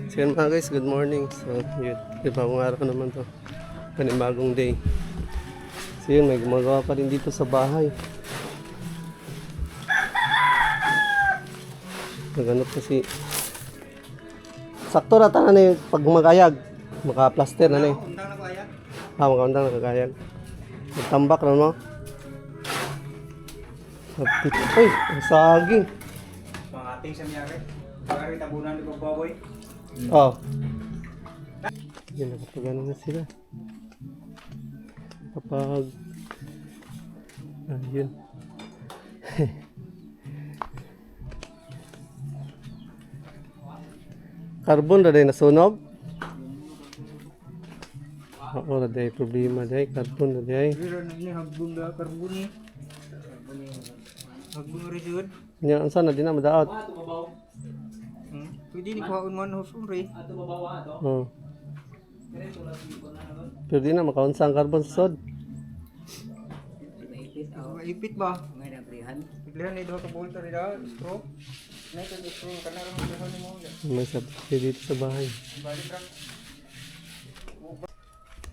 So yun mga guys, good morning. So yun, ibang araw naman to. Panibagong day. So yun, may gumagawa pa rin dito sa bahay. Naganap kasi. Sakto rata na yung pag magayag. Maka-plaster na na eh. Makaundang na kagayag. Magtambak na no? Ay, ang saging. Pangating sa miyari. Pagkari tabunan ni Baboy. Oh. Yan, nakapagano na sila. Kapag ayun. Carbon na rin nasunog. Oo, na rin problema dahil carbon na rin. Pero ni hagbong da karbon ni. Hagbong rin yun. Yan, ang sana din na madaot. Pwede ni kuhaon man husuri. Oh. Pero di na makaunsa ang carbon sa sod. Maipit ba? Bigla ni duha ka bolta rin da. Straw. Nay ka straw kana ra mo mo. May sabi dito sa bahay. Balik ra.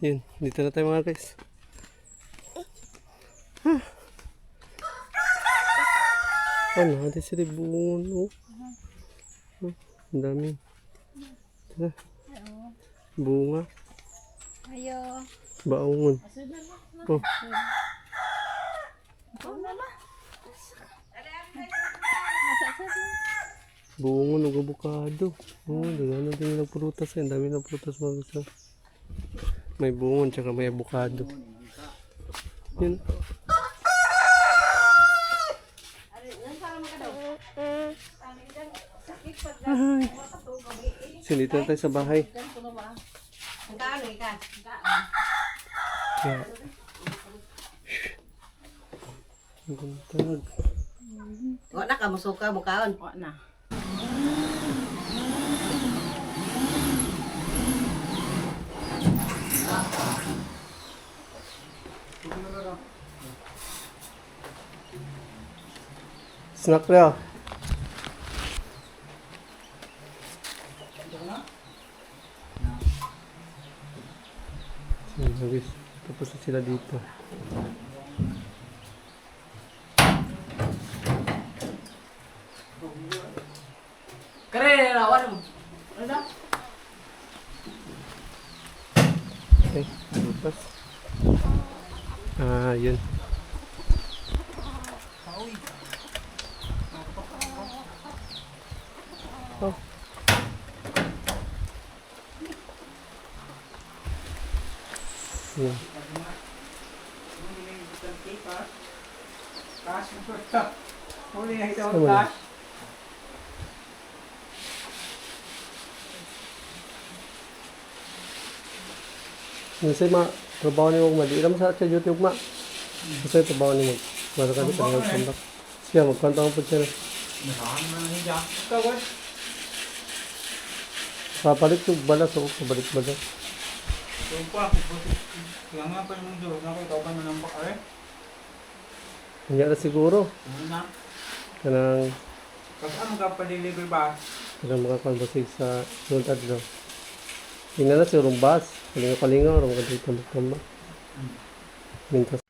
Yun, dito na tayo mga guys. Ano, ada sila bungo. Ang dami. Tara. Bunga. Ayo. Baongon. Oh. Bungo ng avocado. Oh, dagano din ng prutas. Ang dami ng prutas mga gusto. May bungon tsaka may avocado. Yun. Ay. Sinito na tayo sa bahay. Kaya. Ang gantag. Wala ka musuka bukaon. Na. Snack rin. Guys, tapos na sila dito. Kare lawan mo. Ano? Okay, tapos. Ah, yun. Oh. Yeah. Cash mo to. Huli na ito Sama. cash. Kasi trabaho ni mo mali. Ilam sa YouTube ma. Kasi trabaho ni mo. Mara ka dito ng contact. Siya magkontak po siya. Nahan mo na niya. Kawat. Papalit yung balas o pabalik balas. So pa, kaya nga pa yung durog na ko ikaw pa nanampak eh. Hindi na siguro. Ano na? Kanang Pag ano ka pa-deliver ba? mga kalbasig sa sunod adlaw. Tingnan na si Rumbas. Kalinga-kalinga. Rumah ka dito magtamba. Mintas.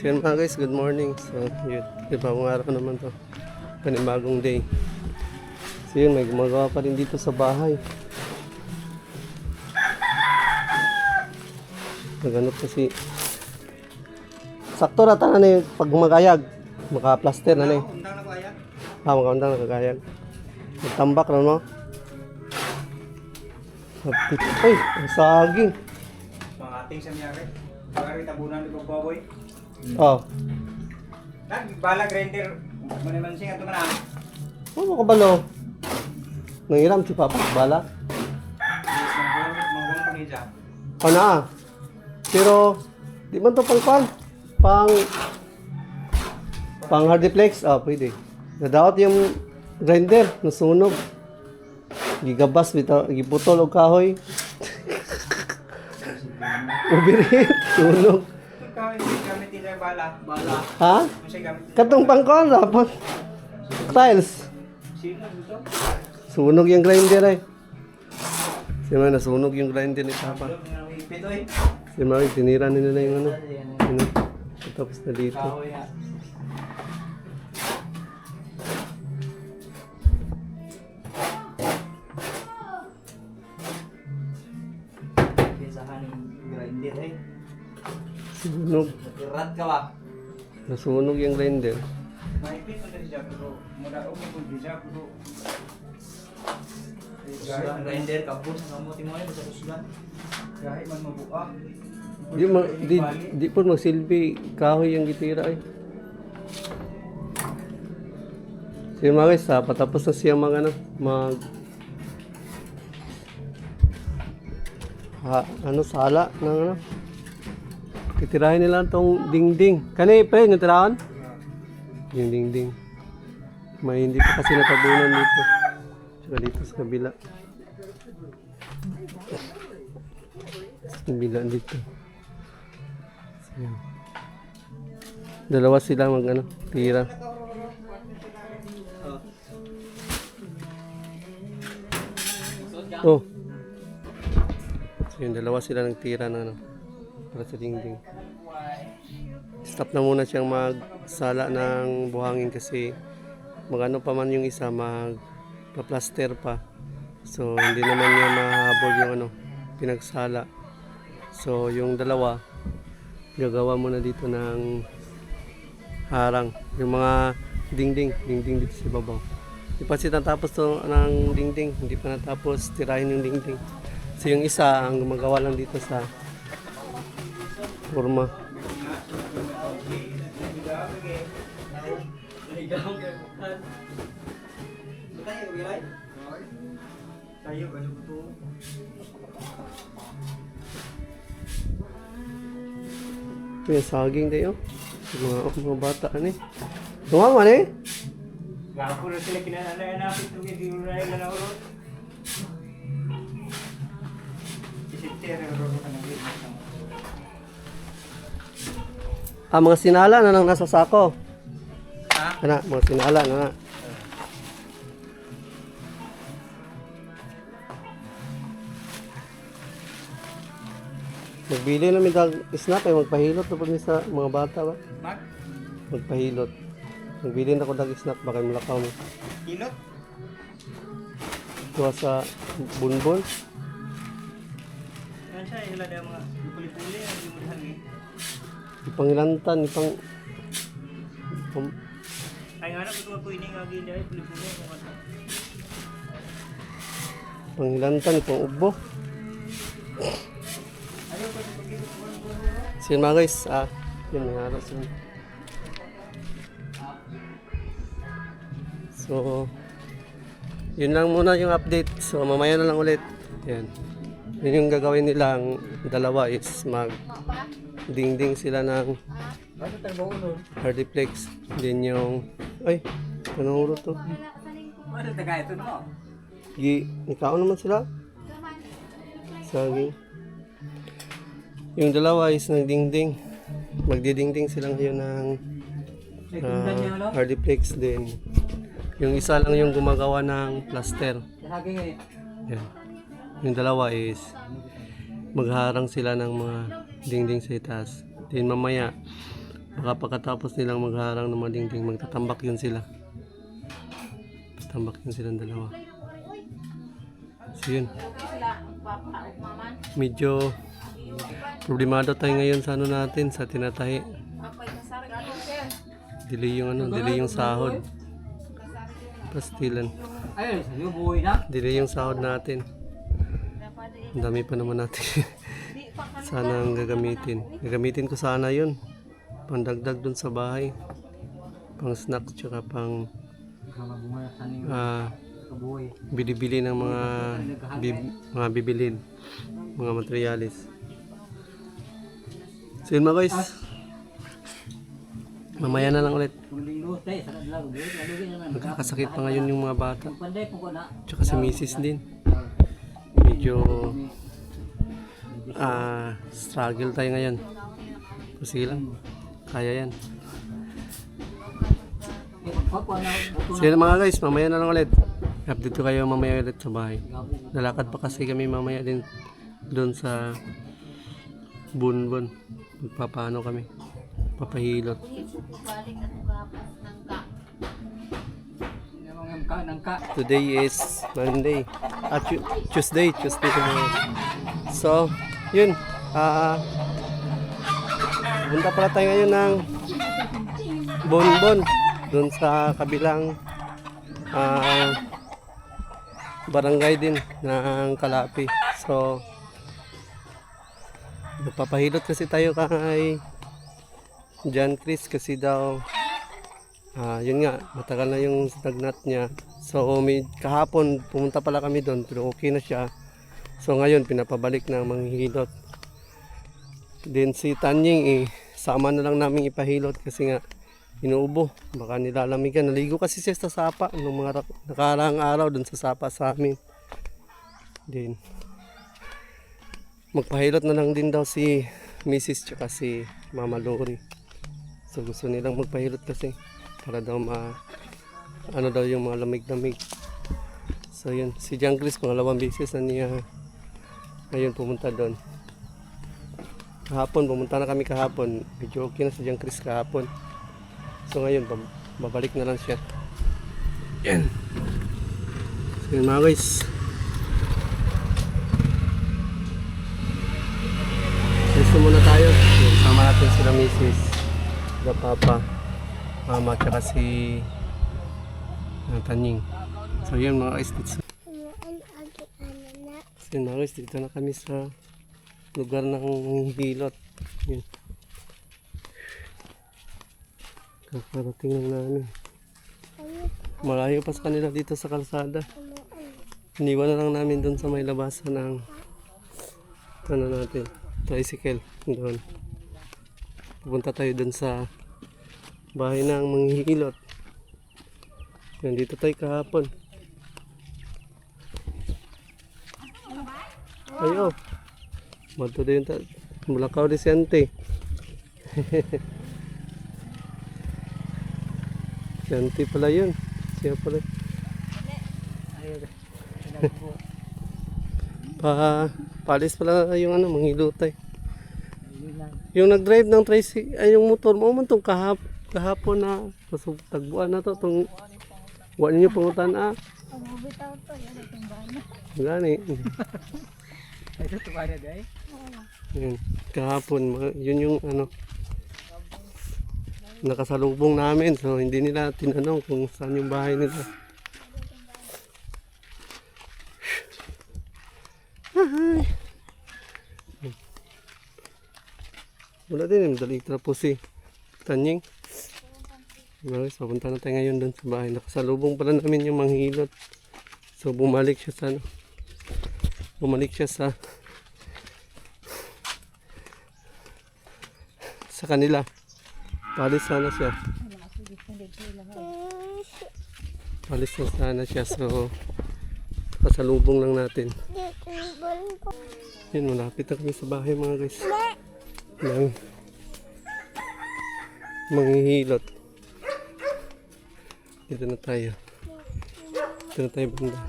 So yun mga guys, good morning. So yun, ibang araw naman to. Panibagong day. So yun, may gumagawa pa rin dito sa bahay. Naganap kasi. Sakto rata na ni pag magayag. Maka-plaster na ni. Undang na ko ayan. Makaundang nakagayag. Magtambak na no? Ay, ang saging. Pangating sa miyari. Pagkari tabunan ko baboy. Oh, Nagbala grinder. Maniman siya ito man. ano ka balo? Nangiram si Papa, bala? Manggon pangija. O na. Pero, di man to pang hardiplex? Ah, pwede. Nadaot yung grinder, nasunog. Gigabas, giputol og kahoy. Ubirit, sunog. Ikaw hindi gamit nila bala. Bala. Ha? Kasi gamit nila. Katong pangkon, rapon. Tiles. Sino dito? Sunog yung grinder ay. Siyempre, nasunog yung grinder ni Papa. Ipito eh. Siyempre, tinira nila yung ano. Tapos na dito. Kahoy ha. Kesahan yung grinder eh. Sunog. Irat ka ba? Nasunog yung grinder. Maipit mo dari siya pero mula o mo di siya pero Susulan grinder kapos ang kamuti mo ay sa susulan. kahit man mabuka. Di po magsilbi kahoy yung gitira ay. Sige mga guys, patapos na siya sala ng ano. Titirahin nila tong dingding. Kani pre, natirahan? Yung dingding. May hindi pa kasi natabunan dito. Tsaka dito sa kabila. Sa kabila dito. So, yan. Dalawa sila tira. Oh. So, yung dalawa sila nagtira ng para sa dingding. Stop na muna siyang magsala ng buhangin kasi magano pa man yung isa magpa-plaster pa. So hindi naman niya mahabol yung pinagsala. So yung dalawa gagawa muna dito ng harang. Yung mga dingding dito sa babaw. Hindi pa siya natapos to ng dingding. Hindi pa natapos tirahin yung dingding. So yung isa ang gumagawa lang dito sa forma. Tayo ba ito? May saging tayo. Mga bata ani. Tumama ni. Gapo na sila kinanapit ito kaya di mo na ilan ako. Isipte rin ako ka ng Mga sinala na lang nasa sako. Ha? Ana, mga sinala na. Magbili na midang snap ay magpahilot na pag sa mga bata ba? Mag? Magpahilot. Magbili na ko dag snap baka malakaw mo. Hilot? Tuwa sa bunbon. Yan siya, hila na mga puli-puli, hindi mo dahagi. Ipangilantan, Ay nga na, kung ako ini nga gini ay puli-puli. Ipangilantan, ipang-ubo. Ayaw ko sa pagkikot mo. Sige mga guys, yun may aras yun. So, yun lang muna yung update. So, mamaya na lang ulit. Yan. Yun yung gagawin nilang dalawa is mag-dingding sila ng Ano tayo mo hardiplex. Then yung, ay, anong uro to? Ano taga ito no? Ikaw naman sila? Saging. Yung dalawa is nagdingding. Magdidingding sila ngayon ng hardiplex din. Yung isa lang yung gumagawa ng plaster. Dahagi nga eh. Yan. Yung dalawa is magharang sila ng mga dingding sa itaas. Then mamaya Baka pagkatapos nilang magharang ng malingding, magtatambak yun sila. Tambak yun silang dalawa. So yun. Medyo problemado tayo ngayon sa ano natin, sa tinatahi. Delay yung sahod. Pastilan. Ay, sa'yo buhay na. Delay yung sahod natin. Ang dami pa naman natin. Sana ang gagamitin. Gagamitin ko sana yun. Pandagdag dun sa bahay. Pang snacks tsaka pang Kabuhay. bili-bili ng mga bibilin, mga materialis. So yun mga guys, mamaya na lang ulit. Magkakasakit pa ngayon yung mga bata, tsaka si Mrs. din. Medyo struggle tayo ngayon. Sige lang, kaya yan. So yun mga guys, mamaya na lang ulit. Update ko kayo mamaya ulit sa bahay. Lalakad pa kasi kami mamaya din doon sa Bunbon. Magpapaano kami, papahilot. Today is Monday. Tuesday tomorrow. So, yun. Punta pala tayo ngayon ng Bunbon. Doon sa kabilang barangay din ng Kalapi. So, magpapahilot kasi tayo kay John Chris kasi daw yun nga, matagal na yung stagnant niya. So, kahapon pumunta pala kami doon pero okay na siya. So, ngayon pinapabalik na manghihilot. Din si Tanying sama na lang namin ipahilot kasi nga inuubo, baka nilalamigan. Naligo kasi siya sa sapa nung mga nakaraang araw dun sa sapa sa amin. Din magpahilot na lang din daw si Mrs. tsaka si Mama Lori. So gusto nilang magpahilot kasi para daw ano daw yung mga lamig-lamig. So yun, si John Chris pangalawang beses na niya ngayon pumunta doon. Kahapon, pumunta na kami kahapon. Medyo okay na si John Chris kahapon. So ngayon, babalik na lang siya. Yan. So yun mga guys. Gusto muna tayo. Sama natin sila Mrs. sila Papa, Mama, tsaka si Tanying. So yun mga guys. So yun mga guys, dito na kami sa lugar ng hilot. Yun. Kakarating lang namin. Malayo pa sa kanila dito sa kalsada. Iniwan na lang namin doon sa may labasan ng ano natin, tricycle doon. Pupunta tayo doon sa bahay ng manghihilot. Nandito tayo kahapon. Ayo. Mato din ta. Mulakaw di sente. Sente pala yun. Siya pala. Palis pala yung ano, manghilotay. Yung nag-drive ng tricycle, ay yung motor mo man tong kahapon na tagbuan na to tong buwan niyo pangutan Gani. Ito tuwa na day. Yun, kahapon, yun yung ano nakasalubong namin, so hindi nila tinanong kung saan yung bahay nila. Wala din, madaling trapo si Tanying. Guys, papunta na tayo ngayon doon sa bahay. Nakasalubong pala namin yung manghilot. So bumalik siya sa sa kanila. Palis sana siya. Palis na sana siya. So pasalubong lang natin. Yun, malapit na kami sa bahay mga guys. Ng manghihilot. Dito na tayo. Dito na tayo banda.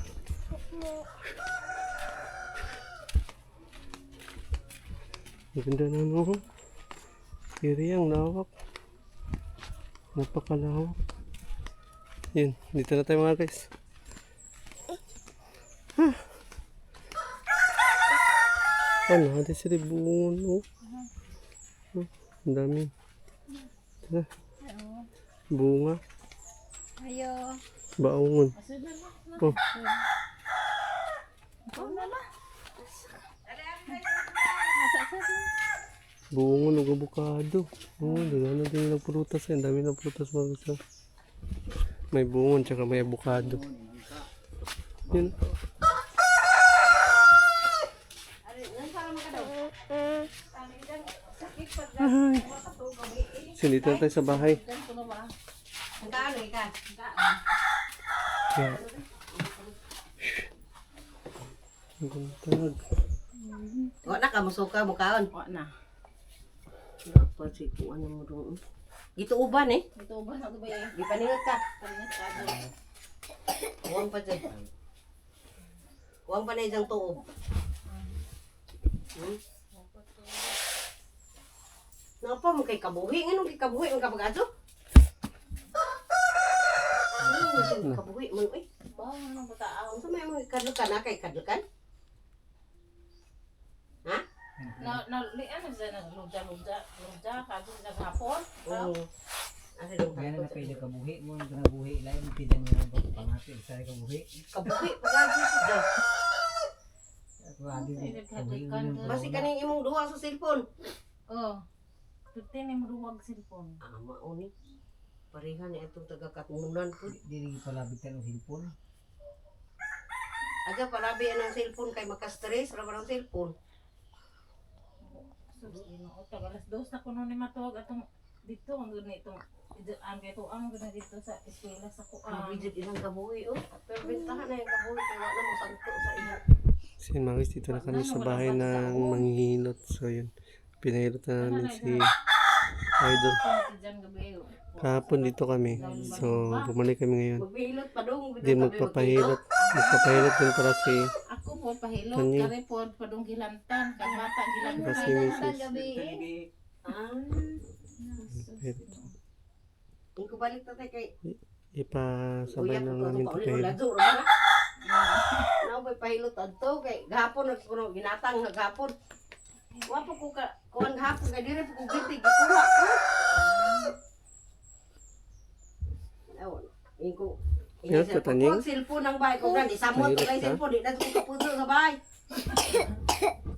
Maganda na no. Kiri ang lawak. Napakalawak. Yun, dito na tayo mga guys. Ano, ada sila bungon, oh. Ang dami. Tara, bunga, Ayo. baongon. Oh, bungon, ug avocado. Oh, daghan na din ng prutas. Ang dami ng prutas mga guys. Oh. May bungon, tsaka may avocado. Yun. Ay. So, dito na tayo sa bahay. Yeah. Ang gantag. Wala ka musuka mo kaon. Wala na. Apa si kuan mo doon. Ito uban eh. Ito ba na ba yan? Di paningat ka. Palingat ka ako. Kuwang pa dyan. Kuwang pa na isang tuog. Napa mo kay kabuhi? Anong kay kabuhi? Ang kapag-aso? Kabuhi mo eh. Ba, ano ba tao? Ano may mga kadlukan na kay kadlukan? Ha? Lian na siya nagluja, kaso naghapon. Asa dong Kaya na takot? pwede kabuhi mo, ang kanabuhi, lain mo pidan mo ng pangati, sa kabuhi. Kabuhi, pag-aso siya. Grabe mo, kabuhi mo. Basi kaning imong duha sa cellphone. Oh. Tutin yung maruwag cellphone. Ama oni. Pareha ni atong taga-katmunan po. Dili palabitan ng cellphone. Aga palabi ang cellphone kay makastress ra ba ang cellphone. Sus, ginoo. Tagalas dos na kuno ni matuwag atong dito ang ganito. Ang kay tuang gana dito sa eskwela sa Ang kuang. rigid ilang kabuhi oh. Pero bintahan na yung kabuhi kay wala mo santo sa iya. So yun mga guys, dito na kami sa bahay ng manghihilot. So yun, pinahilot na namin si Idol. Diyan gabi. Kahapon dito kami. So bumalik kami ngayon. Maghilot pa dong. Hindi magpapahilot. Magpapahilot din para si Ako po pahilot, Kanya. kare po padung gilantan, kag bata gilantan. Kasi Mrs. Ah, Pero hindi ko balik tatay kay ipasabay na namin ito Uya kahilot. lado ra ba? Nao ba pahilot adto kay gahapon nagkuno ginatang nga gahapon. Wa po ko ka kuan gahapon kay dire po ko gitig gikuha ko. Aw, ingko Yan, kataning. Ang cellphone ng bahay ko gan isamot ko Mahirap lang ka? cellphone di na ko kapudo sa bahay.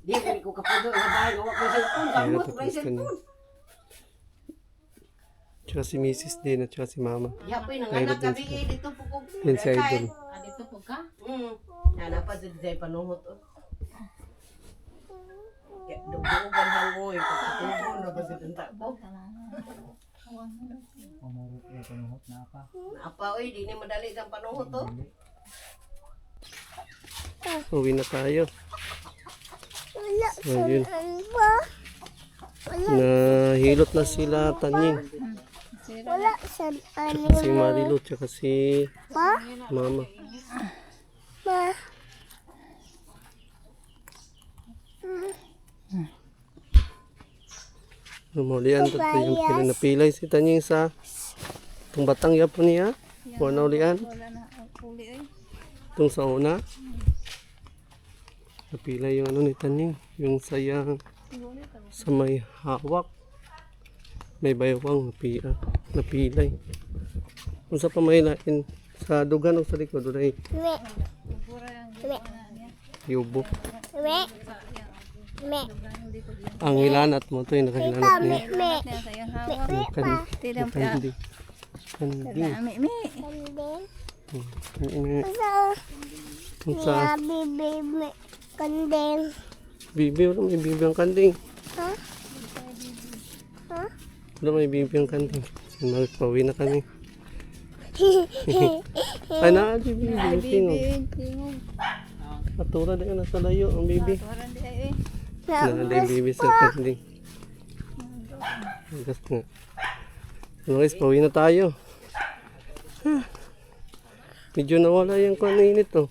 Di ko kapudo sa bahay wa ko cellphone Mahirap gamot at ko least cellphone. Tsaka si Mrs. din at tsaka si Mama. Yapoy nang Mahirap anak din gabi sila. dito po ko. Yan si Idol. Dito po ka? Ana pa dito day panuhot. Ya, dugo-dugan hangoy, pagkatugon na ba dito takbo. Pamurot na panuhot na apa. Apa oy, di ni madali ang panuhot to. Uwi na tayo. So yun. Nahilot na sila Tanying. Wala sa Tsaka si Marilu. Tsaka si Mama. ma. Umulian tatlo yung pinapilay si Tanying sa itong batang yapon niya. Wala ulian. Wala na uli eh. Itong sa una. Napilay yung ano ni Tanying. Yung sayang sa may hawak. May baywang napilay. Kung sa pamahilain sa dugan o sa likod ay Me. yubo. Me. Me. Ang hilanat mo ito yung nakahilanat niya. Me. Yung kandi. Kandi. Kandeng. Kung sa Bibi. Kandeng. bibi, wala may bibi ang kanding. Ha? Ha? Wala may bibi ang kanding. Pauwi na kami. Ay na, bibi. Tingog. Atura din nasa layo ang bibi. Nalala yung bibi sa kanding. Agas nga. So guys, pauwi na tayo. Medyo nawala yung kung ano init oh.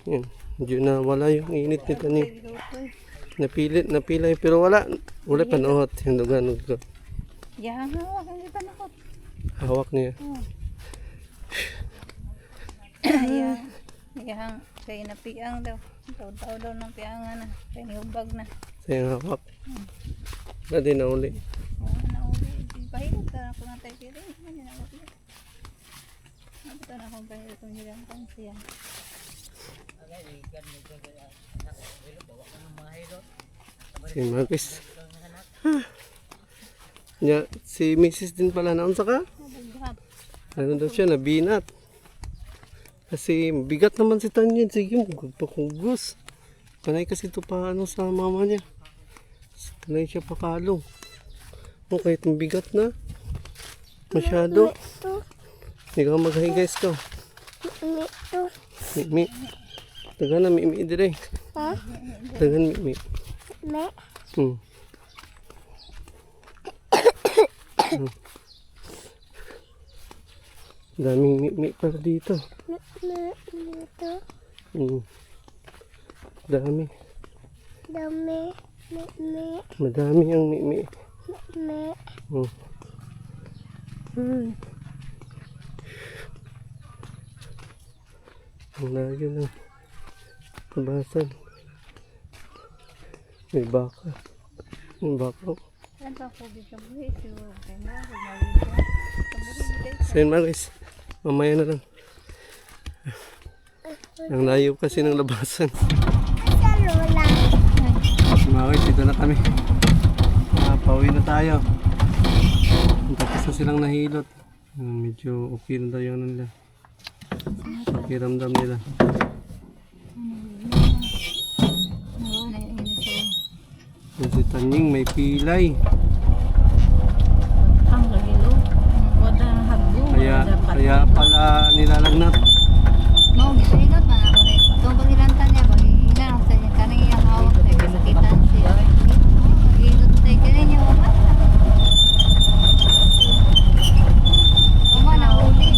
Yan. Medyo nawala yung init nito ni. Napilay pero wala. Wala panuhot yung dugan. Yang hawak ang kita nakot. Hawak niya. Yang kay napiang daw. Taw daw ng piangan na. Kay nihubag na. Sayang hawak. Na din na uli. Nauli. Pahilot ka ako na tayo kiri. Hindi na ako. Ito na akong pahilot kung hilang kan siya. Si Marcos. Ya, si Mrs. din pala naunsa ka? Ano daw siya, nabinat. Kasi bigat naman si Tanyan. Sige, magpakugos. Panay kasi ito pa ano sa mama niya. Panay siya pakalong. Oh, kahit ang bigat na. Masyado. Ito. Ikaw maghay guys ko. Ito. Mi. Tagan na mi dire. Ha? Tagan mi. Me. Hmm. Daming mi para dito. Ito. Hmm. Dami. Dami. Madami ang mi. Me. Hmm. Ay. Ang layo ng tabasan. May baka. May baka. Yan pa ako dito buhay. Siguro kay mo. Magmaliit. Sayin Maris. Mamaya na lang. Ang layo kasi ng labasan. Sa lola. Maris, dito na kami. Pauwi na tayo. Tapos na silang nahilot. Medyo okay na daw yung ano nila. Pakiramdam nila. Yung si Tanying may pilay. Ang lagilo. Wala hagbo. Kaya pala nilalagnat. No, gisilot man ako na. Itong pagilanta niya, pag-ilan sa niya, kanang iyang hawak na, kasakitan siya. Pag-ilot tayo, kanang niya wakas na. Uma na uli.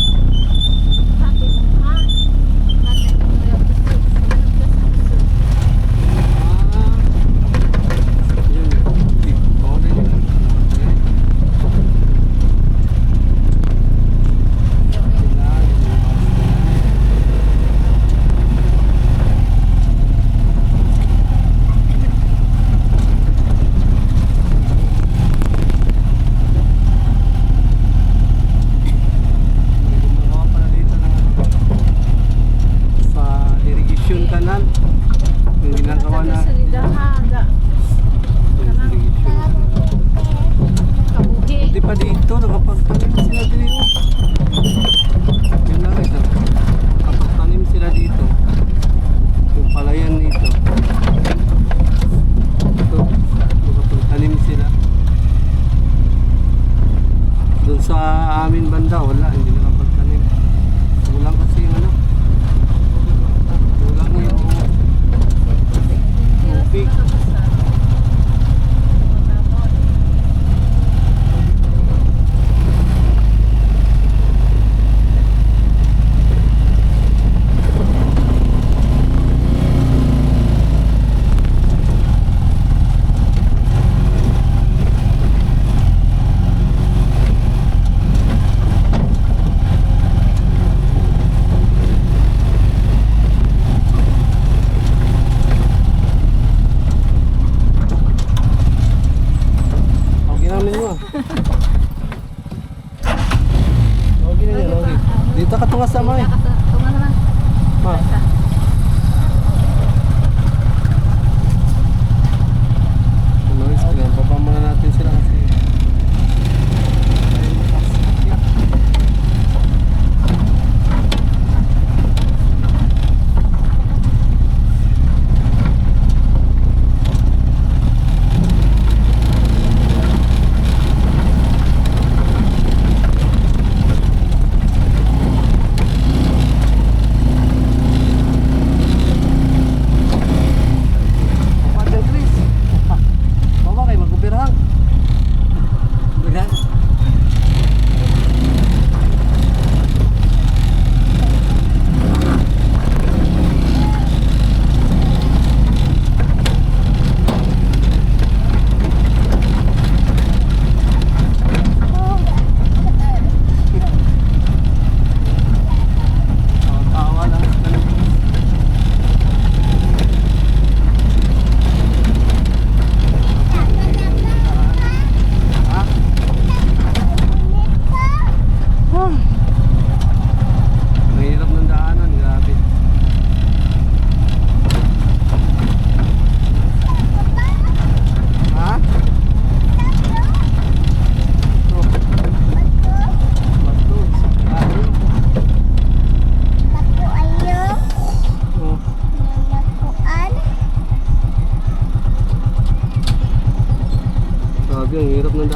Dito ka tungas sama eh. Tunga naman. Ma. Noise, baba muna natin sila kasi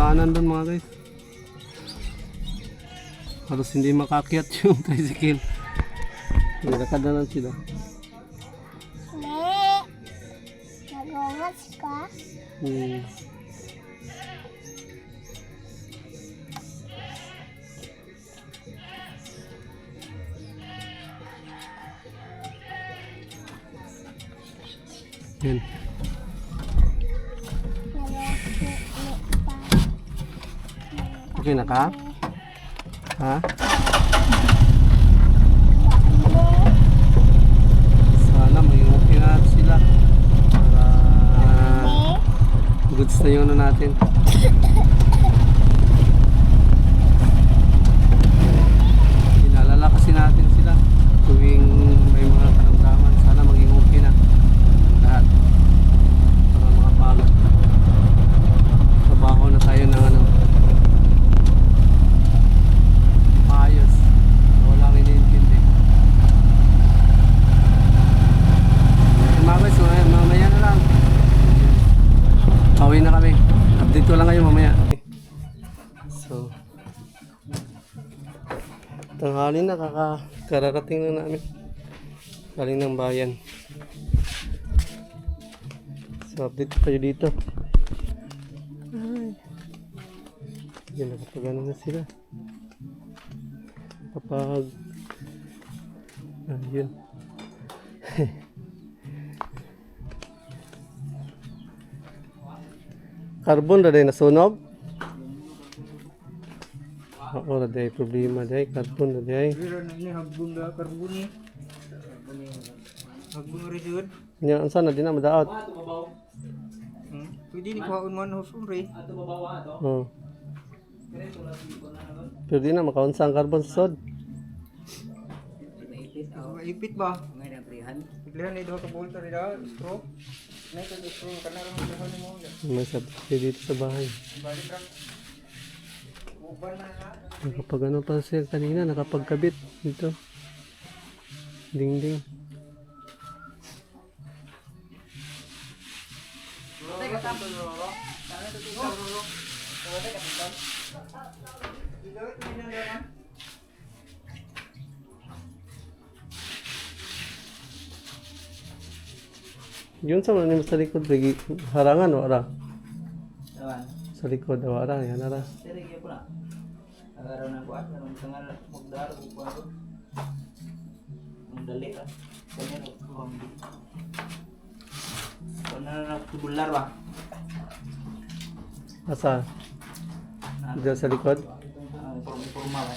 daanan doon mga guys. Halos hindi makakyat yung tricycle. Nilakad na lang sila. Me. Nagawas ka? Hmm. Yan. Okay na ka? Ha? Sana may okay na sila. Para goods na yung ano natin. Inaalala kasi natin sila tuwing may mga karamdaman. Sana maging okay na lahat. Para makapagod. Trabaho na tayo ng ano. Maayos. Walang iniintindi. Mabas, mamaya na lang. Pauwi na kami. Update ko lang kayo mamaya. So, tanghali na, kararating lang namin. Galing ng bayan. So, update ko kayo dito. Ay. Yan, nakapagano na sila. Kapag yun. Carbon na din nasunog. Oo, na din problema din. Carbon na din. Pero ini hagbong da karbon ni. Hagbong rin yun. Nya unsa na din na madaot. Ato babaw. Pwede ni kuhaon man husun rin. Ato babaw ato. Oh. Kaya tulad ko na naman. Pero di na makaunsa ang carbon sa sod. Ipit ba? Ngayon ang prihan. Pilihan ni doon ka bolta rin da. Straw. Ngayon ka straw. Kanarang prihan mo. May sabit dito sa bahay. Balik lang. Uban na na. Nakapag ano pa siya kanina, nakapagkabit dito. Ding. Yun sa mga sa likod, lagi harangan o ara? Awan. Sa likod, ara, yan ara. Sere kaya po na. Agaraw na kuat na tengah magdaro ko ako. Mendali ka. Kanya ro kuang. Kana na tubular ba? Asa? Diyan sa likod? Forma ba?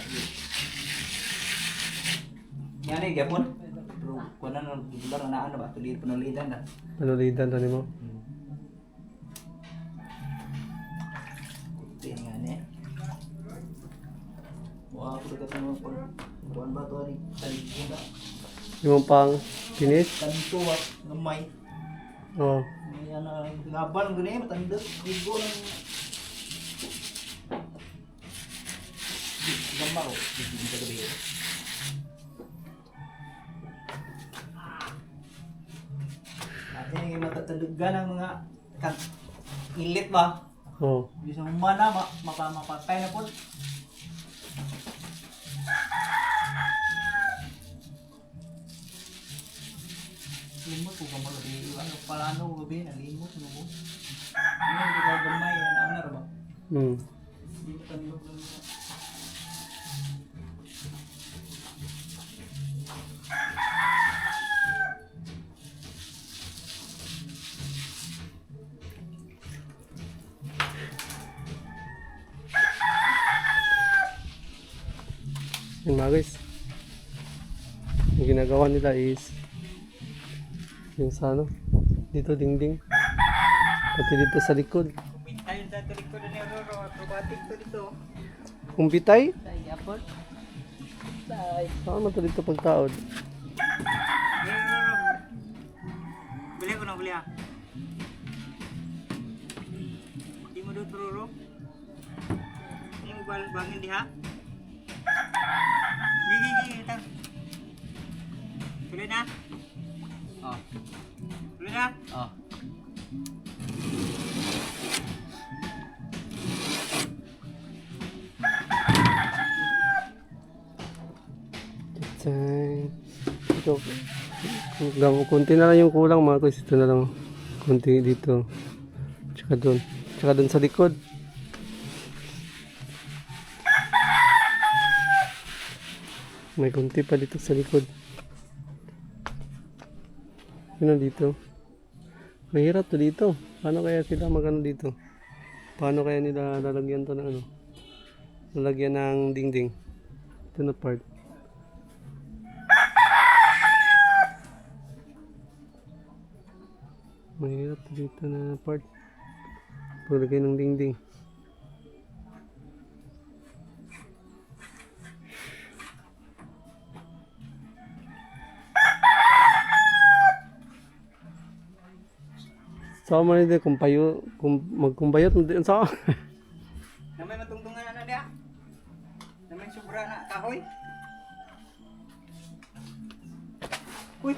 Yan eh gapon. Pero kana na tubular na ano ba? Tulir penulidan na. Panulidan na mo. Tingnan eh. Wah, aku dekat sama kuan batu hari tadi juga. Yung pang finish? Tanto wa ngemay. Oh. Yan na laban gani matandek gigo ng gambar ko di gabi. Ate matatulugan ang mga kan ilit ba? Oh. Bisa humana mapapatay na po. Limot ko kamar di ano palano gabi na limot no mo. Ano di ba gamay ang anar ba? Di ba tandog lang. Yung mga guys, yung ginagawa nila is yung sa ano, dito dingding, pati dito sa likod. Ayun sa likod ni Roro. Acrobatic to dito. Kumpitay? Ay, apple. Saan man to dito pagtaod? Bili ko na bili ah. Di mo doon Roro. Ini mo bangin diha. Gigi ito. Tuloy na. Oh. Tuloy na. Oh. time. Ito, kunti na lang yung kulang mga guys. Ito na lang. Kunti dito. Tsaka doon. Tsaka doon sa likod. May kunti pa dito sa likod. Yun na dito. Mahirap to dito. Paano kaya sila magano dito? Paano kaya nila lalagyan to ng ano? Lalagyan ng dingding. Ito na part. Mahirap to dito na part. Paglagay ng dingding. So man din kung payo kung magkumbayot mo din sa Namay matungtungan na dia. Namay sobra na kahoy. Uy.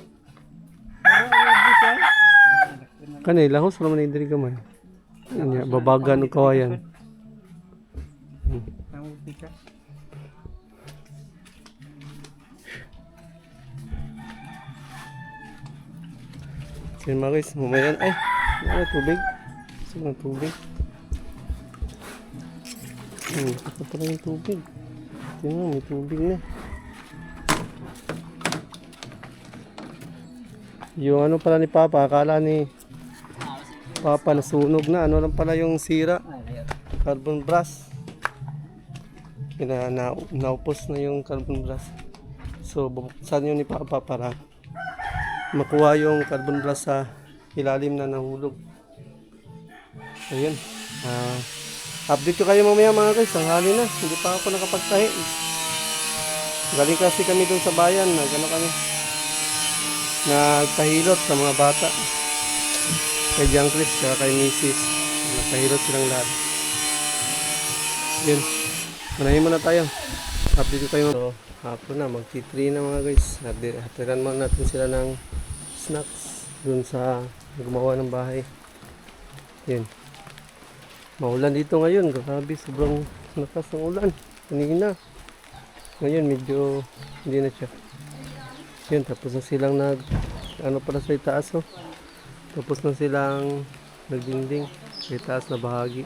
kanay lahos ra man diri gamay. Anya babagan og kawayan. Namuti ka. Sige mga guys, mamayan ay may tubig. Gusto ng tubig. Ito pala yung tubig. Tingnan, may tubig na. Yung ano pala ni Papa, akala ni Papa nasunog na. Ano lang pala yung sira? Carbon brush. Naupos na yung carbon brush. So, bubuksan yun ni Papa para makuha yung carbon brush sa ilalim na nahulog. Ayun. Update ko kayo mamaya mga guys. Tanghali na. Hindi pa ako nakapagtahi. Galing kasi kami dun sa bayan. Nagano kami. Nagpahilot sa mga bata. Kay John Chris kaya kay Mrs. Nagpahilot silang lahat. Yun. Manahin muna tayo. Update ko kayo. So, hapon na. Mag-3 na mga guys. Hatiran muna natin sila ng snacks dun sa gumawa ng bahay. Yun. Maulan dito ngayon. Grabe, sobrang lakas ng ulan. Kanina. Ngayon medyo hindi na siya. Yun, tapos na silang ano pala sa itaas, oh. Tapos na silang nagdingding sa itaas na bahagi.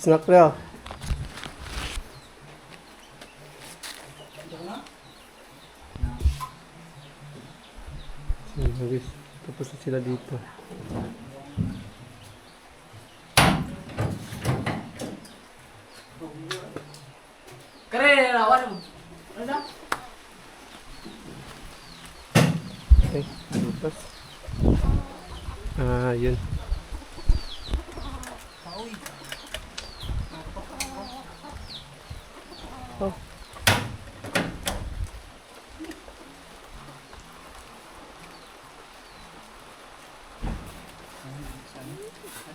Snack rin. Guys, tapos na sila dito. Kare, lawan mo. Ano na? Okay, tapos. Yun. Oh.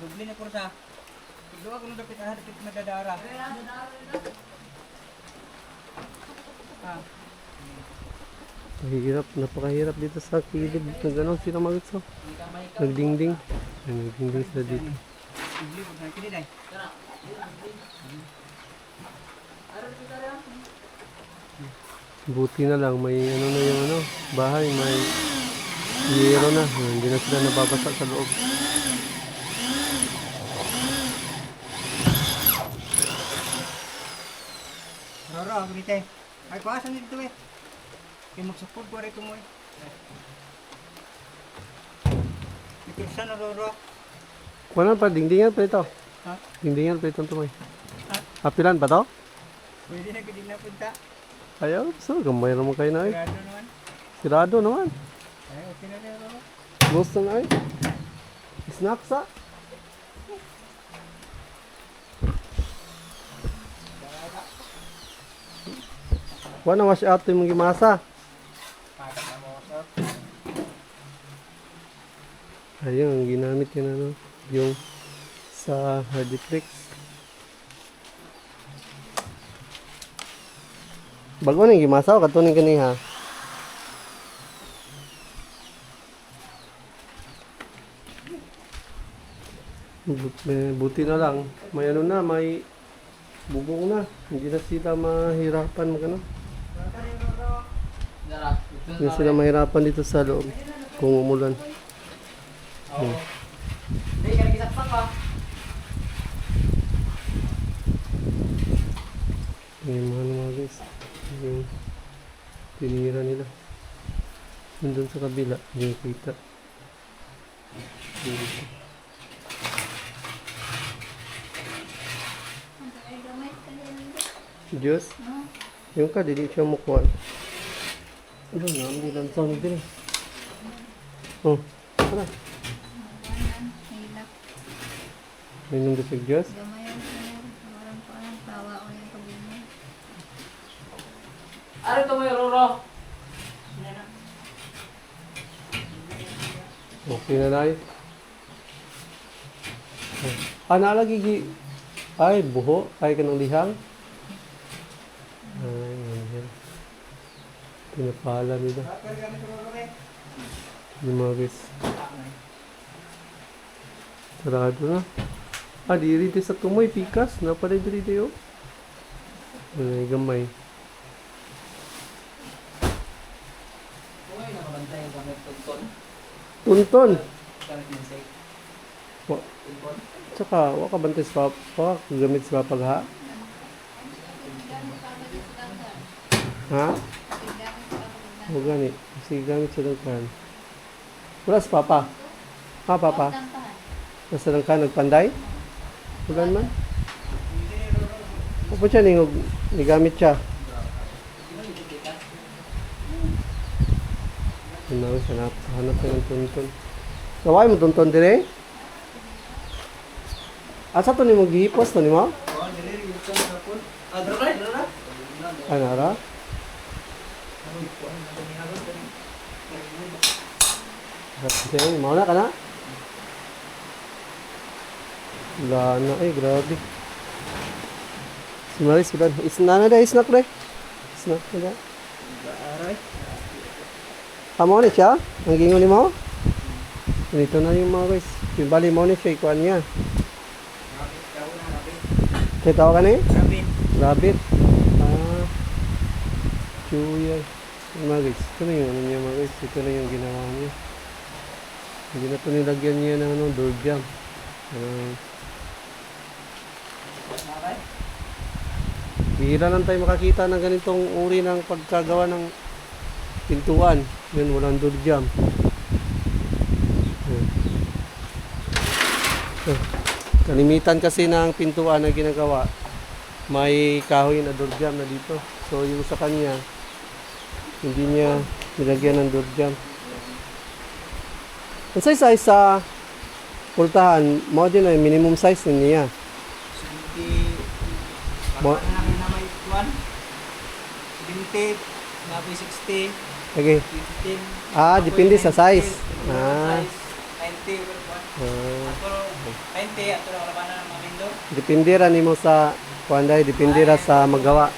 Dubli na kursa. Igdo ako nung dapit madadara. Mahirap, napakahirap dito sa kilid. Nagano sila magso. Nagdingding. Nagdingding sila dito. Dubli ko na kini dai. Buti na lang may ano na yung ano, bahay, may yero na. Hindi na sila nababasa sa loob. Roro, ako dito eh. Ay, kuhasan dito eh. Kaya mag-support ko rin ito mo eh. Ikirsa na Roro. Wala pa, dingdingan pa ito. Ha? Dingdingan pa itong tumoy. Ha? Apilan pa to? Pwede na hindi na punta. Ayaw, so gamay naman kayo na eh. Sigurado naman. Sirado naman. Ay, okay na na Roro. Gusto na eh. Snacks ah. Wala wash out yung mga masa. Pakat na mo sir. Ayun, ang ginamit yun ano, yung sa Hardiflex. Bago ning gimasaw katuning kani ha. Buti na lang. May ano na, may bubong na. Hindi na sila mahirapan magano. Dara. Hindi na sila mahirapan dito sa loob kung umulan. Hindi ka nagisaksak pa. Yung mga guys. Yung tinira nila. Nandun sa kabila. Hindi kita. Dito. Diyos? Yung ka, hindi siya mukuha. Ano na, hindi lang sound din. Oh, ano? Hilak. May nung defect Diyos? Gamay ang sir. Walang parang tawa ko yung kabila. Ano to mo yung Roro? Okay na na naalagi gi. Ay, buho. Ay, kanang lihang. Ay, yan. Pinapala nila. Yung mga guys. Sarado na. Ah, diri sa tumoy, pikas. Napalay diri tayo. Ay, gamay. Uy, nakabantay yung gamit tunton. Tunton. Gamit insect. Wa, Tunton. tsaka, waka bantay sa papa. Gamit sa pagha. Ha? O gani. Kasi gamit sa dagkan. Wala sa papa. Ha, papa? Nasa lang ka, nagpanday? Wala man? O po siya, nigamit siya. Hanap, hanap ka ng tunton. Naway mo tunton dire? Asa to ni mo gihipos to ni mo? Oh, dili yung tunton sa pun. Ah, dara. Ano ara? Kasi, mau na ka na? Wala na, ay grabe. Si Maris, wala. Isna na dahil, snack dahil. Snack na dahil. Aray. Tama ni siya? Ang gingon ni mo? Ganito na yung mga guys. Bali mo ni siya, ikuan niya. Kaya tao ka na eh? Rabin. Rabbit. Ah. Chuya. Yung mga guys. Ito na yung ano niya mga guys. Ito na yung ginawa niya. Hindi na ito nilagyan niya ng ano, door jam. Bihira lang tayo makakita ng ganitong uri ng pagkagawa ng pintuan. Yun, walang door jam. Kalimitan kasi ng pintuan na ginagawa, may kahoy na door jam na dito. So yung sa kanya, hindi niya nilagyan ng door jam. Ang size sa pultahan, mo din ay minimum size na niya. Mo, Na may 1. 20, nabi 60, okay. 15. Ah, depende sa size. Ah. 90, Ah, 90, ato lang labanan ng mga window. depende ra nimo sa kuanday, depende ra sa magawa.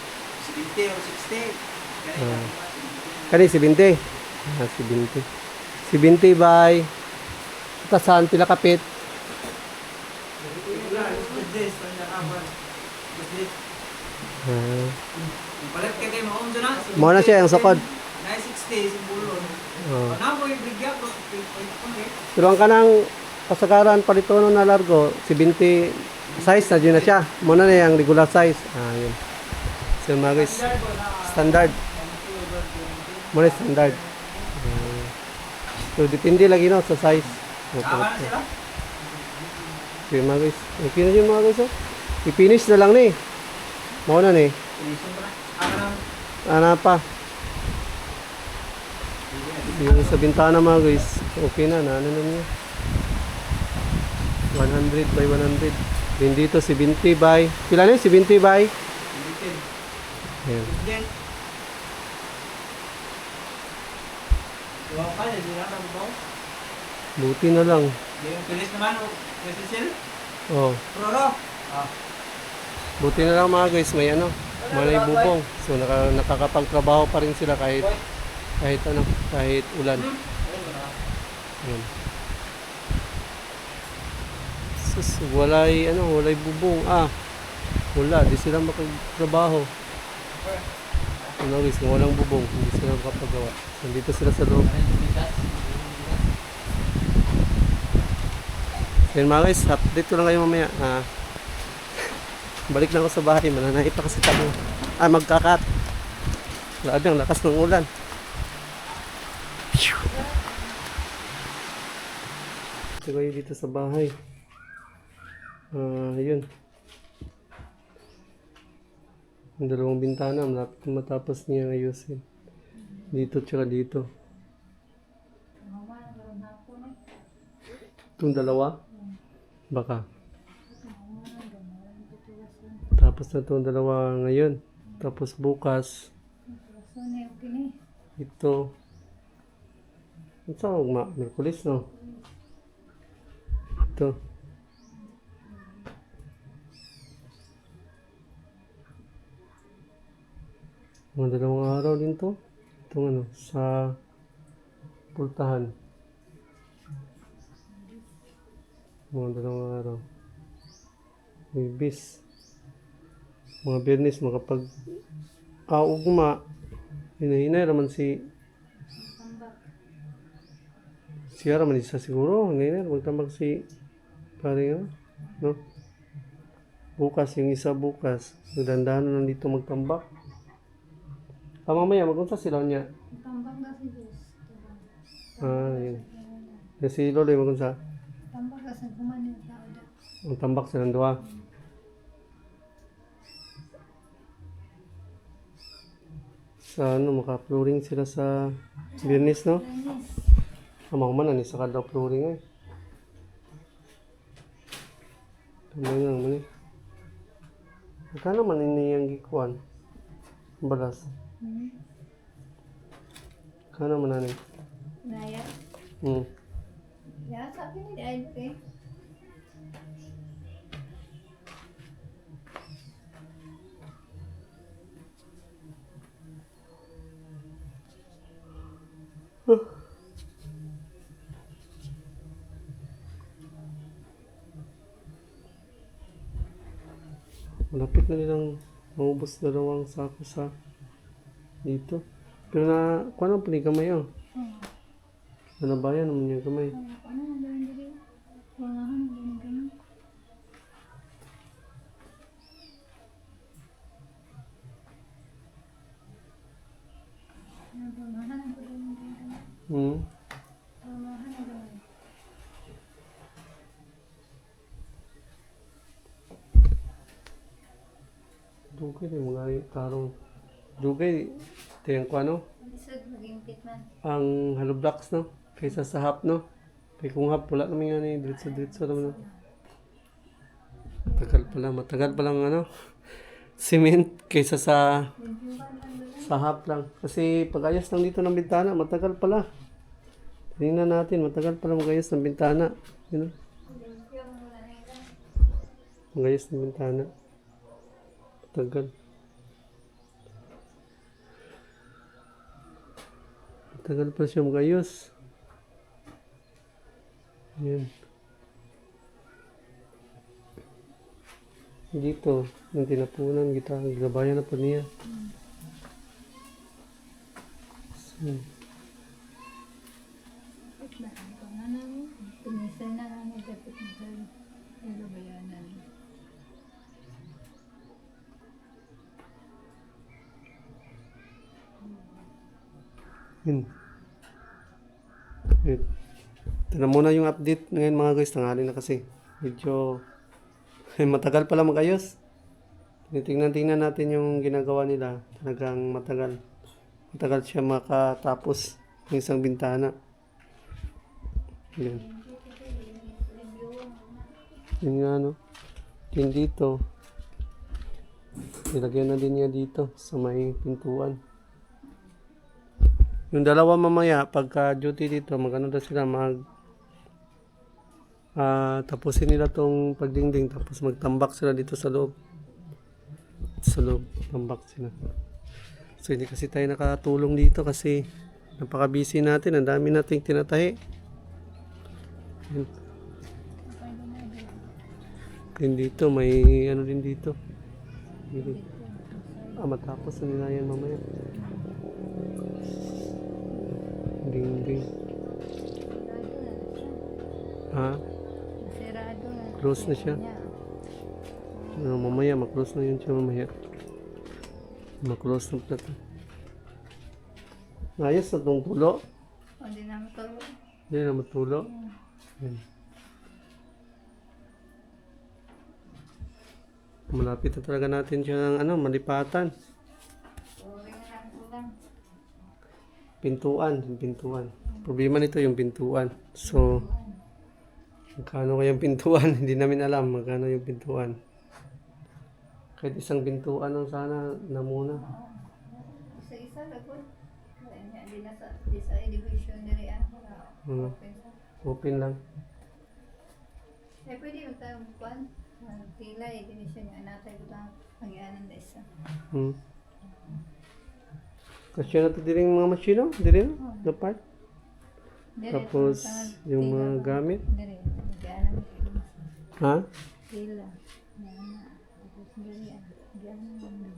70 or 60. Ah. Kani 70. Ah, 70. 70 by tasan pila kapit? Ah. Palit ka kayo maong dyan na. Mo na siya ang sokod. 960, simbulon. Oh. Na mo yung brigya ko. Pero ang kanang kasagaran palitono na largo, 70 size na dyan na siya. Muna na yung regular size. Ah, yun. So mga guys, standard. Muna yung standard. So depende lagi no sa size. Tama na sila. So mga guys, okay na yun mga guys. Oh. I-finish na lang ni. Muna ni. Pinisyon ko na. Ako na. Ano pa? Yung sa bintana mga guys, okay na, ano na niya. 100 by 100. Then dito 70 by, pila na yun? 70 by? Ayan. Then, Iwaw ka, hindi na nabaw. Buti na lang. Hindi yung pilis naman, o Cecil. Oh, Roro. Ah. buti na lang mga guys, may ano. Malay bubong. So nakakapagtrabaho pa rin sila kahit ulan. Ayan. Sus, walay bubong. Wala, di sila makagtrabaho. Guys, kung walang bubong, hindi sila makapagawa. So, dito sila sa loob. So, yun mga guys, update ko lang kayo mamaya. Balik na ako sa bahay, mananahi pa kasi tayo. Magkakat. Grabe, ang lakas ng ulan. Ito kayo dito sa bahay. Yun. Ang dalawang bintana, matapos niya ayusin. Dito tsaka dito. Itong dalawa? Baka. Tapos na itong dalawa ngayon. Tapos bukas. Ito. Ito sa Merkulis, no? Ito. Mga dalawang araw din to. Itong sa pultahan. Mga dalawang araw. Wibis. Mga Bernis, makapag ugma. Hinahinay raman si siya raman isa siguro. Hinahinay, magtambag si paring no? Bukas, yung isa bukas. Magdandahan na nandito magtambak. Mamaya, magunsa sila niya. Tambak na si Diyos. Yun. Si Lolo, magunsa. Tambak na sa kumanin sa oda. Ang tambak silang dua. Sa maka-flooring sila sa Bernis, no? Makumanan, isa ka daw flooring Tamay lang man Magkano man iniyang gikuan? Balas. Kano man nanin? Naya. Ya, sabi ni Dad, eh. Malapit na nilang maubos dalawang sako sa dito. Pero kuha na po ni kamay Nanabayan naman yung kamay. Ano na doon dito? Wangahan na doon ganun. Wangahan na doon ganun. Wangahan na doon. Dugay na mga karong. Dugay, tiyang ko Isod, mag-impit man. ang hollow blocks, no? Kaysa sa half, no? Kaya kung half, wala naman yan diretso naman, no? Matagal pa lang, cement kaysa sa half lang. Kasi pag-ayos lang dito ng bintana, matagal pala. Tingnan natin, matagal pala mag-ayos ng bintana. Yun, mag-ayos ng bintana. Matagal. Matagal pa siya mag-ayos. Yan. Dito, nang tinapunan kita, gabayan na po niya. So, Pinisan na namin dapat na yung bayanan. yun. Ito na muna yung update ngayon mga guys. Tanghali na kasi. Medyo matagal pala mag-ayos. Tingnan natin yung ginagawa nila. Talagang matagal. Matagal siya makatapos ng isang bintana. Yan. Yun nga, no? Yung dito. Nilagyan na din niya dito sa may pintuan. Yung dalawa mamaya, pagka duty dito, magano na sila tapusin nila tong pagdingding, tapos magtambak sila dito sa loob. Sa loob, tambak sila. So hindi kasi tayo nakatulong dito kasi napaka-busy natin. Ang dami nating tinatahi. Yun. Din dito, may ano din dito. Matapos na nila yan mamaya. Ding. Ha? Masirado na. Close na siya. Mamaya, maklose na yun siya mamaya. Maklose na pala ito. Ayos na itong tulo. Hindi na matulog. Hindi na matulo. Yan. Malapit na talaga natin siya ng malipatan. Uwi na lang ulang. Pintuan. Problema nito yung pintuan. So, magkano kayang pintuan? Hindi namin alam magkano yung pintuan. Kahit isang pintuan lang sana na muna. Isa-isa lagod. Hindi na sa division na rin. Open lang. Eh, pwede magtawag kuan. Pila, division yung anatay ko lang. Pangyanan na isa. Kasi na ito din yung mga machino. Dili na. The part. Tapos yung mga gamit. Dari, pangyanan. Ha? Pila. Tapos dari, pangyanan.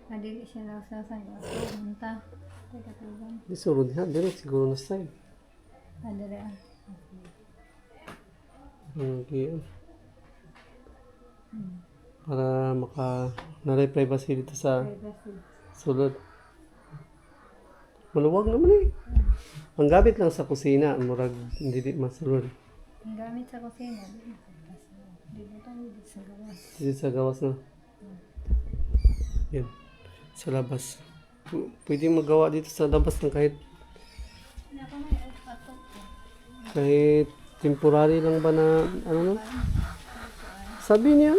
Madili siya lang sa sa'yo. Punta. Teka-tugan. Di surod ha. Dili siguro na style. Dari, Okay. Para naray privacy dito sa sulod. Maluwag naman eh. Ang gamit lang sa kusina, murag hindi masulod. ang gamit sa kusina. Dito tayo sa gawas. Dito sa gawas na. Yan. Sa labas. Pwede magawa dito sa labas ng kahit temporary lang ba na ano na? Sabi niya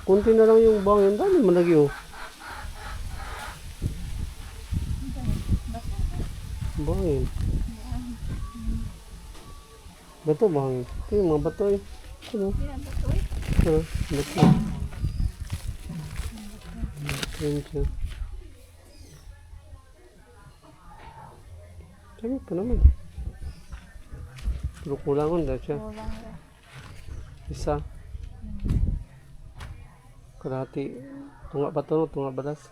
konti na lang yung bangin. Dami malagi oh. Bangin. Bato bangin. Ito yung mga bato eh. Ano? Bato. Yan siya. Sabi pa naman. Pero kulangan dahil siya. Isa. Kalahati. Tunga ba ito? Tunga balas.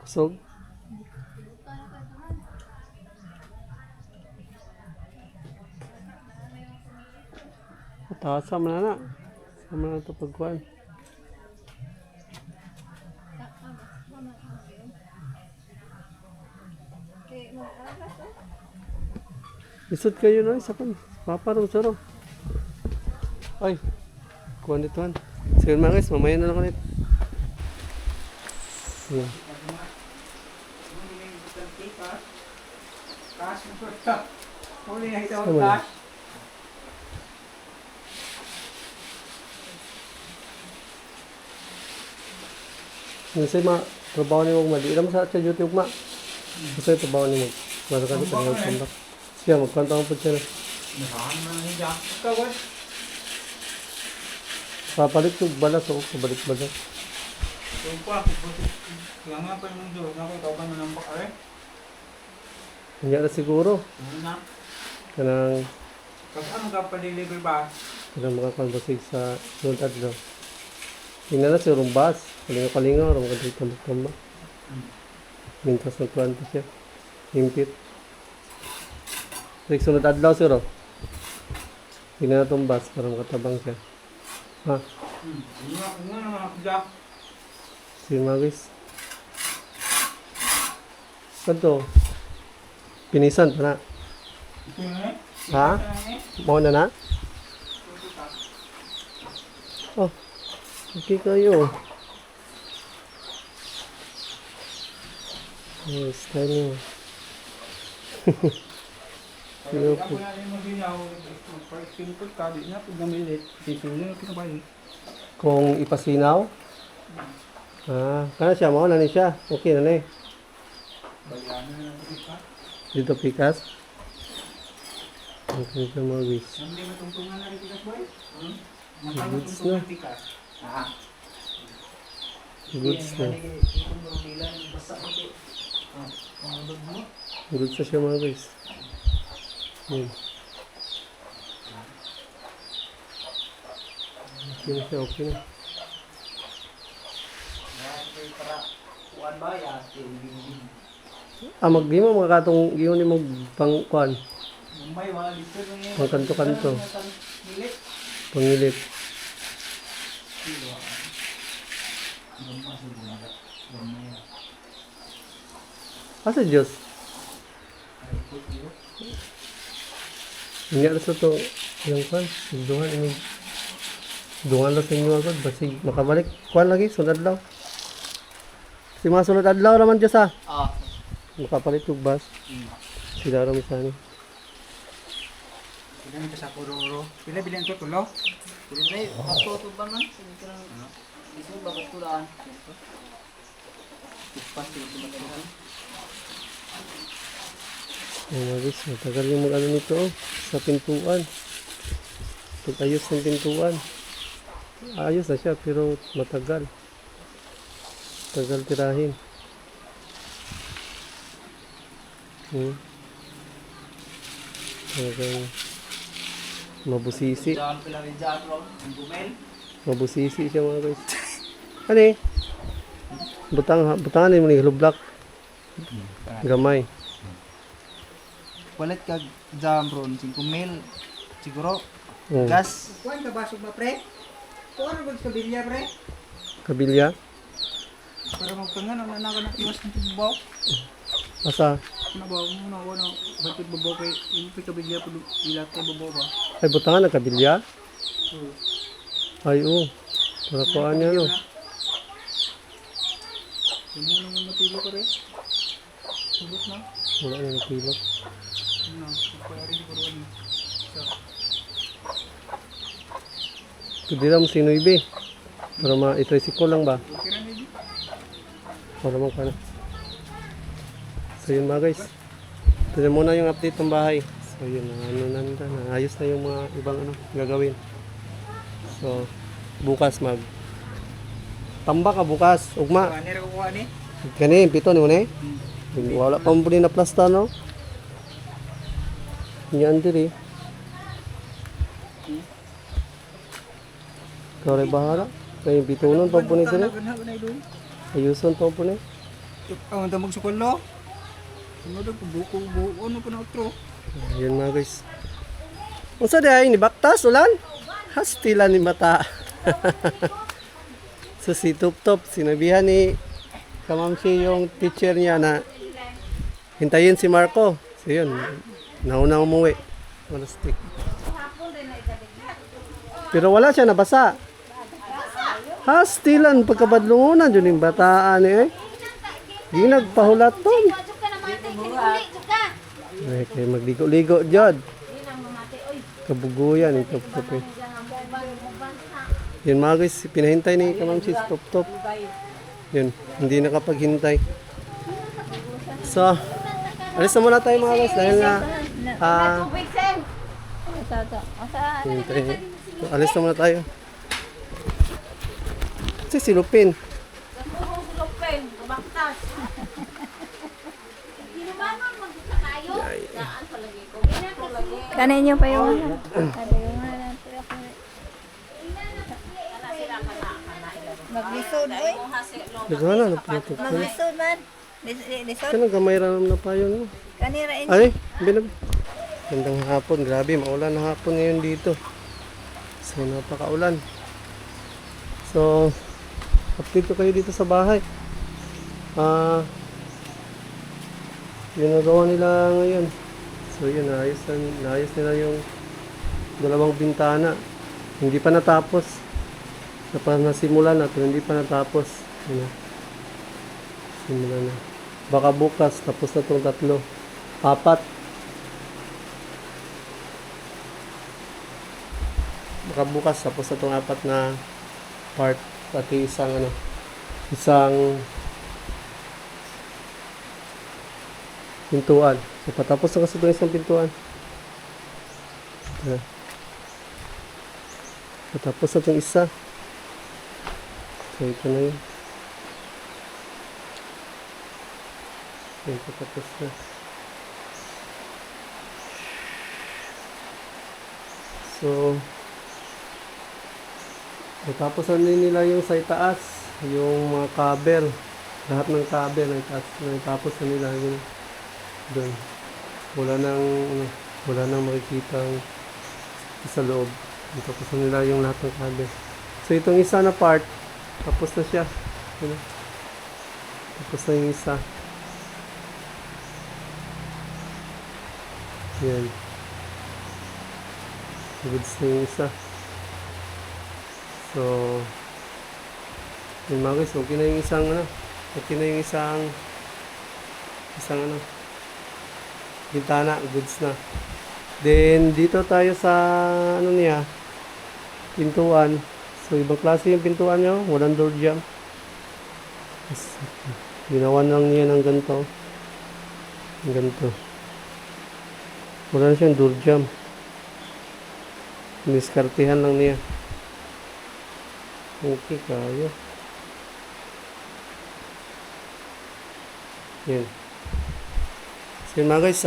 Kusog. Taas sama na. Sama na ito pagkuhan. Isod kayo na. Isa pa. Paparong saro. Ay. Kuhan dito han. Sige mga guys. Mamaya na lang ulit. Yan. Cash mo ito. Huli na ito ang Sama na. cash. Kasi trabaho ni Mugma. Di alam sa duty Mugma. Kasi trabaho ni Mugma. Mara ka dito ang kontak. Siya, magkontak po siya na. Nakaan na ng hijak. Kawad. Papalit yung balas o pabalik balas. So pa, kaya nga pa yung duro. Nga ko ikaw ba nanampak ay? Kanya na siguro. Ano na? Kanang Kasi ano ka pa-deliver ba? makakalbasig sa sunod adlaw. Tingnan na si Rumbas. Kalinga-kalinga. Rumah ka dito tambak-tambak. Mintas ng kuwan pa siya. Himpit. Like sunod adlaw siro. Tingnan na itong bus para makatabang siya. Ha? Ano na mga hijak? Si Magis. Kanto? Pinisan pa na. Ito na eh. Ha? Mau na na? Oh. Okay kayo. Style mo. Sinupog. Ako na rin mag-inaw. Pag-simpot ka, di na pag namilit. Sisunin na pinabalik. Kung ipasinaw? Kana siya, mao na ni siya. Okay na ni. Bayan na lang ka. Dito pikas. Okay na mga guys. Hindi matungtungan na rin tikas, boy. Goods na. Tikas. Goods na. Goods na siya mga guys. Yan. Okay na siya, okay na. Kuan ba ya? Magdi mo mga katong giyon ni mo pangkuan, May wala dito ng pang kanto-kanto, Milit. pangilip. Asa Diyos? Hindi alas ito, ilang kuan, duhan ini. Duhan lang sa inyo agad, basig makabalik. Kuan lagi, sunod adlaw. Si mga sunod adlaw naman Diyos ha. Makapalit yung bus. Sila rin sa ano. Pila nito sa puro-uro. Pila bilhin ko tulo. Kulay, pato ba man? Sige ka lang. Isu ba kulaan? Pas sila sa batahan. Ay guys, matagal yung mag-ano nito oh, sa pintuan. Pag-ayos ng pintuan. Ayos na siya pero matagal. Tagal tirahin. Talagang mabusisi. Jangan pila rin dyan, bro. Ang bumel. Mabusisi siya mga guys. Ano eh? Butangan mo ni Hello Black. Gamay. Walit ka jam bro. 5 mil. Siguro. Oh. Gas. Kuan ka basog ba pre? Kuan ba sa bilya pre? Kabilya. Para magtangan ano na ka na iwas ng tubaw. Asa? Ano ba mo na bakit babaw kay yung kabilya po ilat kay babaw ba? Ay butangan ng kabilya? Ay oo. Para ko niya no. Mo naman matilo ko re. Subot na. Wala na napilot. Ano, pagpayari ko ron. Pwede lang sino ibe. Para ma-tricycle lang ba? Okay na ni. Para mo ka na. So yun mga guys. Ito na muna yung update ng bahay. So yun, naayos na yung mga ibang gagawin. So bukas tambak ka bukas. Ugma. Kanira ko kuha ni. Kani, pito ni mo ni. Wala pa mo na plasta no. Yan diri. Kore bahala. Kay bitunon pa po ni sir. Ayuson pa po ni. Ang damag sukulo. Ano daw buko ano pa na outro. Yan mga guys. Unsa di ay ni baktas ulan? Hastila ni mata. So si Top Top, sinabihan ni Kamamsi yung teacher niya na hintayin si Marco. So yun, nauna umuwi. Wala stick. Pero wala siya nabasa. Hastilan pagkabadlungunan yun yung bataan eh. Di nagpahulaton. Ay, kaya magligo-ligo dyan. Kabuguyan yung Top Top eh. Yun mga guys, pinahintay ni Kamamsi si Top Top. Yun, hindi nakapaghintay. So, alis na muna tayo mga guys dahil na hintay. So, alis na muna tayo. Kasi silupin. Kanin niyo pa yung Maglisod, oy. Dito na, naputok na. Maglisod man. Lisod. Kaya gamay ram na pa yun. Kanira in. Ay, binab. Gandang hapon, grabe, maulan na hapon ngayon dito. So, napakaulan. So, update ko kayo dito sa bahay. Ginagawa nila ngayon. So, yun, naayos nila yung dalawang bintana. Hindi pa natapos. Nasimulan na, pero hindi pa natapos. Yun na. Simulan na. Baka bukas, tapos na itong 3. 4. Saka bukas tapos na itong 4 na part pati isang pintuan. So patapos na kasi itong isang pintuan. Ayan. Patapos na itong isa. So ito na yun. Ayan, patapos na. So, tapos na nila yung sa itaas, yung mga cover, lahat ng cover, tapos na nila yun doon. Wala nang makikita sa loob. Tapos na nila yung lahat ng cover. So, itong isa na part, tapos na siya. Yun. Tapos na yung isa. Yan. Goods na yung isa. So, yun mga guys, okay na yung isang bintana, goods na. Then, dito tayo sa pintuan. So, ibang klase yung pintuan nyo, walang door jamb. Ginawan lang niya ng ganito. Wala na siyang door jamb. Diskartehan lang niya. Okay, kaya. Yan. So yun mga guys,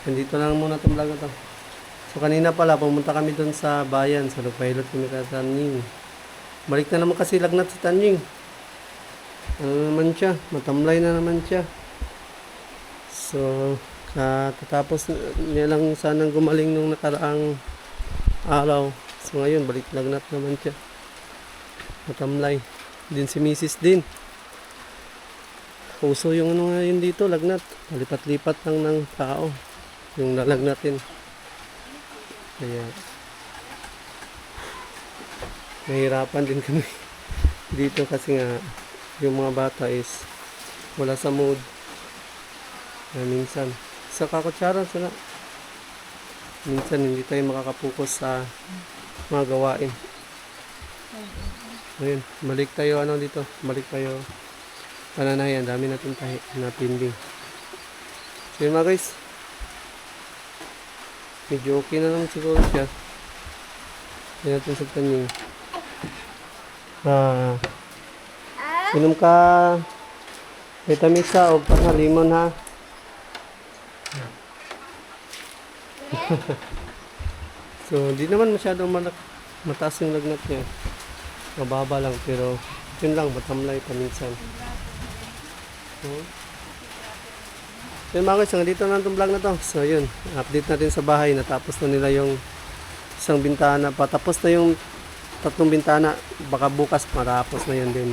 nandito lang muna itong vlog na to. So kanina pala, pumunta kami dun sa bayan, sa Lupahilot kami ka Tanying. Balik na naman kasi lagnat sa Tanying. Ano naman siya, matamlay na naman siya. So, tatapos niya lang sanang gumaling nung nakaraang araw. So ngayon balik lagnat naman siya. Matamlay. Din si Mrs. din. Uso yung ngayon dito, lagnat. Lipat-lipat lang ng tao yung lalagnatin. Kaya nahihirapan din kami dito kasi nga yung mga bata is wala sa mood. Minsan sa kakutsara sila. Minsan hindi tayo makakapokus sa mga gawain. Ayun, balik tayo dito. Balik tayo Pananayan, dami natin tayo na pinding. So yun mga guys. Medyo okay na lang siguro siya. Hindi natin sa Tanying. Inom ka Vitamix o limon ha. So, di naman masyadong mataas yung lagnat niya. Mababa lang, pero yun lang, matamlay paminsan. So, yun mga guys, dito na itong vlog na to. So, yun, update natin sa bahay. Natapos na nila yung isang bintana. Patapos na yung 3 bintana. Baka bukas matapos na yun din.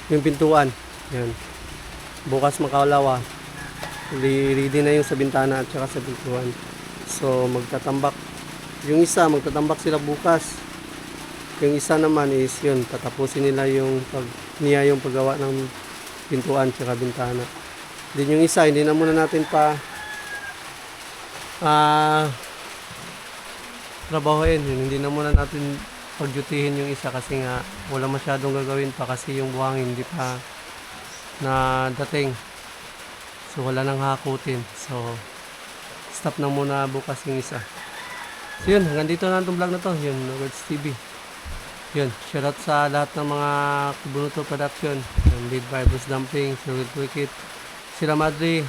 Yung pintuan. Yan. Bukas makalawa. Ready na yung sa bintana at saka sa pintuan. So magtatambak yung isa, magtatambak sila bukas. Yung isa naman is yun, tatapusin nila yung paggawa ng pintuan at saka bintana. Din yung isa, hindi na muna natin pa trabahoin yun. Hindi na muna natin pagjutihin yung isa kasi nga wala masyadong gagawin pa kasi yung buhangin hindi pa na dating. So wala nang hakutin. So stop na muna bukas yung isa. So yun, hanggang dito na itong vlog na to. Yun, Words TV. Yun, shoutout sa lahat ng mga Kubunuto Production. Yung Lead by Bruce Dumpling, Sir Will Wicked, Sila Madre,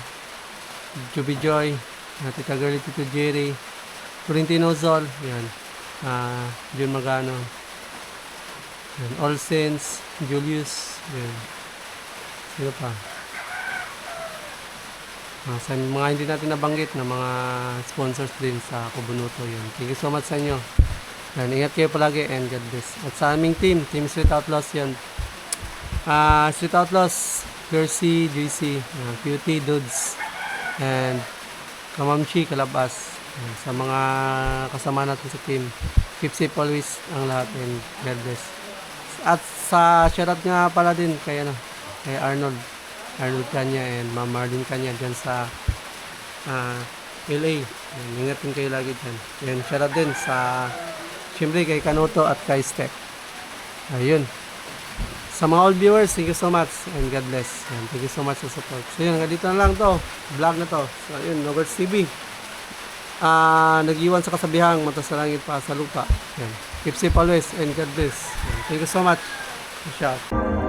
Juby Joy, Tita Girlie, Tito Jerry, Florentino Zol, yan. Jun Magano, yan. All Saints, Julius, yan. Sino pa? Sa mga hindi natin nabanggit na mga sponsors din sa Kubunuto, yun. Thank you so much sa inyo. Yan, ingat kayo palagi and God bless. At sa aming team Street Outlaws yan. Street Outlaws, Percy, JC, Cutie, Dudes, and Kamamchi, Kalabas. Yan, sa mga kasama natin sa team. Keep safe always ang lahat and God bless. At sa shoutout nga pala din kay Arnold Kanya and Ma'am Marlene Kanya dyan sa LA. Yan, ingat din kayo lagi dyan. Yan, shoutout din sa siyempre kay Kanoto at kay Step. Ayun. Sa mga all viewers, thank you so much and God bless. Yan, thank you so much sa support. So yun, hanggang dito na lang to. Vlog na to. So yun, Noverts TV. Nag-iwan sa kasabihang mata sa langit pa sa lupa. Yan. Keep safe always and God bless. Yan, thank you so much. Shout.